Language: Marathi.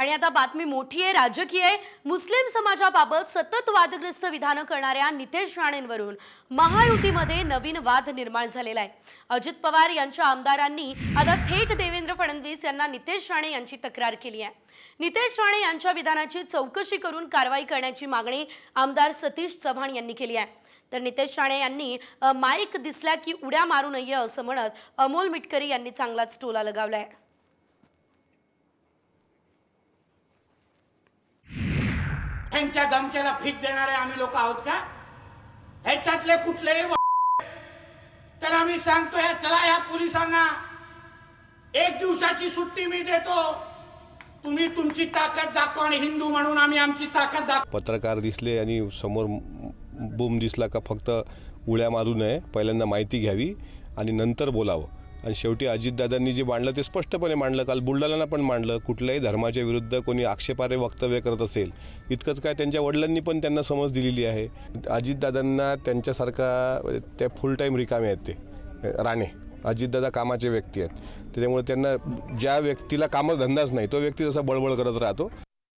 आणि आता बातमी मोठी आहे, राजकीय आहे। मुस्लिम समाजाबाबत सतत वादग्रस्त विधान करणाऱ्या नितेश राणेंवरून महायुतीमध्ये नवीन वाद निर्माण झालेला आहे। अजित पवार यांच्या आमदारांनी आता थेट देवेंद्र फडणवीस यांना नितेश राणे यांची तक्रार केली आहे। नितेश राणे यांच्या विधानाची चौकशी करून कारवाई करण्याची मागणी आमदार सतीश चव्हाण यांनी केली आहे। तर नितेश राणे यांनी माईक दिसला की उड्या मारू नये असं म्हणत अमोल मिटकरी यांनी चांगलाच टोला लगावलाय। त्यांच्या धमक्याला भीक देणारे आम्ही लोक आहोत का? ह्याच्यातले कुठलेही तर आम्ही सांगतोय, चला या पोलिसांना 1 दिवसाची सुट्टी मी देतो, तुम्ही तुमची ताकद दाखवा आणि हिंदू म्हणून आम्ही आमची ताकद दाखव। पत्रकार दिसले आणि समोर बूम दिसला का फक्त उड्या मारू नये, पहिल्यांदा माहिती घ्यावी आणि नंतर बोलावं। आणि शेवटी अजितदादांनी जे मांडलं ते स्पष्टपणे मांडलं, काल बुलढाण्याला पण मांडलं। कुठल्याही धर्माच्या विरुद्ध कोणी आक्षेपार्ह वक्तव्य करत असेल, इतकंच काय त्यांच्या वडिलांनी पण त्यांना समज दिलेली आहे। अजितदादांना त्यांच्यासारखा त्या फुल टाईम रिकामे आहेत ते राणे। अजितदादा कामाचे व्यक्ती आहेत, त्याच्यामुळे त्यांना ज्या व्यक्तीला कामधंदाच नाही तो व्यक्ती जसा बळबळ करत राहतो।